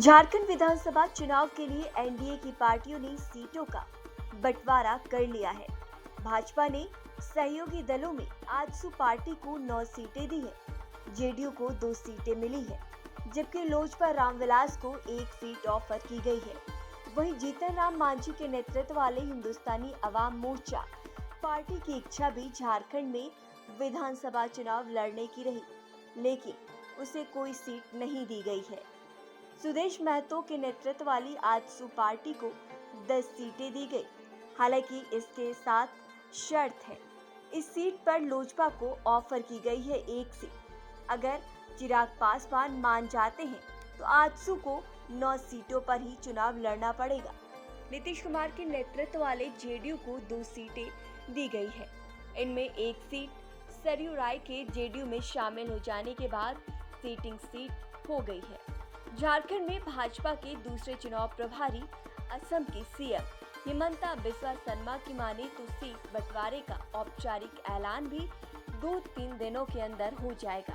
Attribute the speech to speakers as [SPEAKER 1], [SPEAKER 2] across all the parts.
[SPEAKER 1] झारखंड विधानसभा चुनाव के लिए एनडीए की पार्टियों ने सीटों का बंटवारा कर लिया है। भाजपा ने सहयोगी दलों में आजसू पार्टी को 9 सीटें दी है। जेडीयू को 2 सीटें मिली है, जबकि लोजपा रामविलास को 1 सीट ऑफर की गई है। वहीं जीतन राम मांझी के नेतृत्व वाले हिंदुस्तानी अवाम मोर्चा पार्टी की इच्छा भी झारखंड में विधानसभा चुनाव लड़ने की रही, लेकिन उसे कोई सीट नहीं दी गई है। सुदेश महतो के नेतृत्व वाली आजसू पार्टी को 10 सीटें दी गई। हालांकि इसके साथ शर्त है, इस सीट पर लोजपा को ऑफर की गई है 1 सीट। अगर चिराग पासवान मान जाते हैं तो आजसू को 9 सीटों पर ही चुनाव लड़ना पड़ेगा। नीतीश कुमार के नेतृत्व वाले जेडीयू को 2 सीटें दी गई है। इनमें 1 सीट सरयू राय के जेडीयू में शामिल हो जाने के बाद सीटिंग सीट हो गई है। झारखंड में भाजपा के दूसरे चुनाव प्रभारी असम की सीएम हिमंता बिस्वा सरमा की माने तो सीट बंटवारे का औपचारिक ऐलान भी 2-3 दिनों के अंदर हो जाएगा।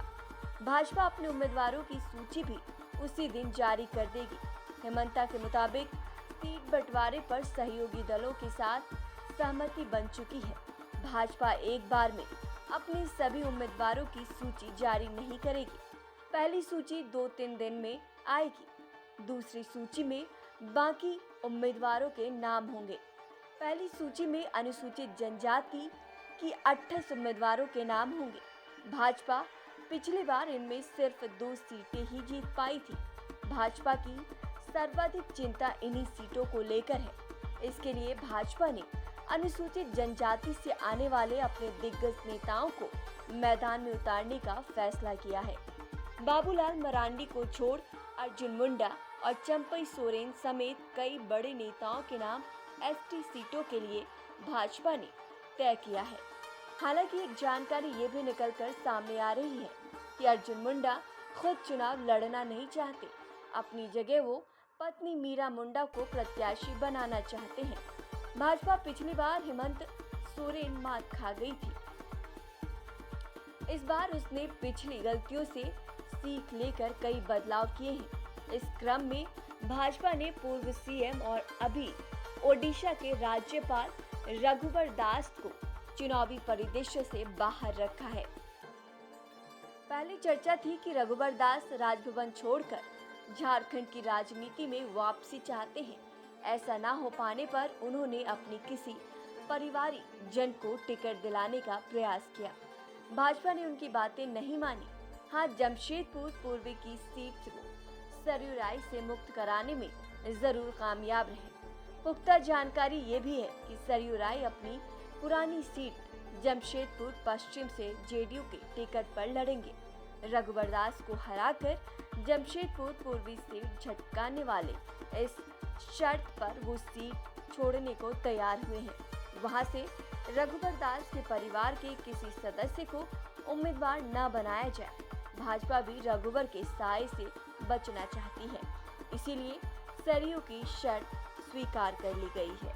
[SPEAKER 1] भाजपा अपने उम्मीदवारों की सूची भी उसी दिन जारी कर देगी। हिमंता के मुताबिक सीट बंटवारे पर सहयोगी दलों के साथ सहमति बन चुकी है। भाजपा एक बार में अपने सभी उम्मीदवारों की सूची जारी नहीं करेगी। पहली सूची 2-3 दिन में आएगी। दूसरी सूची में बाकी उम्मीदवारों के नाम होंगे। पहली सूची में अनुसूचित जनजाति की 28 उम्मीदवारों के नाम होंगे। भाजपा पिछली बार इनमें सिर्फ 2 सीटें ही जीत पाई थी। भाजपा की सर्वाधिक चिंता इन्हीं सीटों को लेकर है। इसके लिए भाजपा ने अनुसूचित जनजाति से आने वाले अपने दिग्गज नेताओं को मैदान में उतारने का फैसला किया है। बाबूलाल मरांडी को छोड़ अर्जुन मुंडा और चंपई सोरेन समेत कई बड़े नेताओं के नाम एसटी सीटों के लिए भाजपा ने तय किया है। हालांकि एक जानकारी ये भी निकलकर सामने आ रही है कि अर्जुन मुंडा खुद चुनाव लड़ना नहीं चाहते। अपनी जगह वो पत्नी मीरा मुंडा को प्रत्याशी बनाना चाहते हैं। भाजपा पिछली बार हेमंत सोरेन मात खा गई थी। इस बार उसने पिछली गलतियों से सीख लेकर कई बदलाव किए हैं। इस क्रम में भाजपा ने पूर्व सीएम और अभी ओडिशा के राज्यपाल रघुवर दास को चुनावी परिदृश्य से बाहर रखा है। पहले चर्चा थी कि रघुवर दास राजभवन छोड़कर झारखंड की राजनीति में वापसी चाहते हैं। ऐसा ना हो पाने पर उन्होंने अपनी किसी परिवारिक जन को टिकट दिलाने का प्रयास किया। भाजपा ने उनकी बातें नहीं मानी। हाँ, जमशेदपुर पूर्वी की सीट को सरयू राय से मुक्त कराने में जरूर कामयाब रहे। पुख्ता जानकारी ये भी है कि सरयू राय अपनी पुरानी सीट जमशेदपुर पश्चिम से जेडीयू के टिकट पर लड़ेंगे। रघुवर दास को हराकर जमशेदपुर पूर्वी सीट झटकाने वाले इस शर्त पर वो सीट छोड़ने को तैयार हुए हैं। वहां से रघुवर दास के परिवार के किसी सदस्य को उम्मीदवार न बनाया जाए। भाजपा भी रघुवर के साए से बचना चाहती है, इसीलिए सरयू की शर्त स्वीकार कर ली गई है।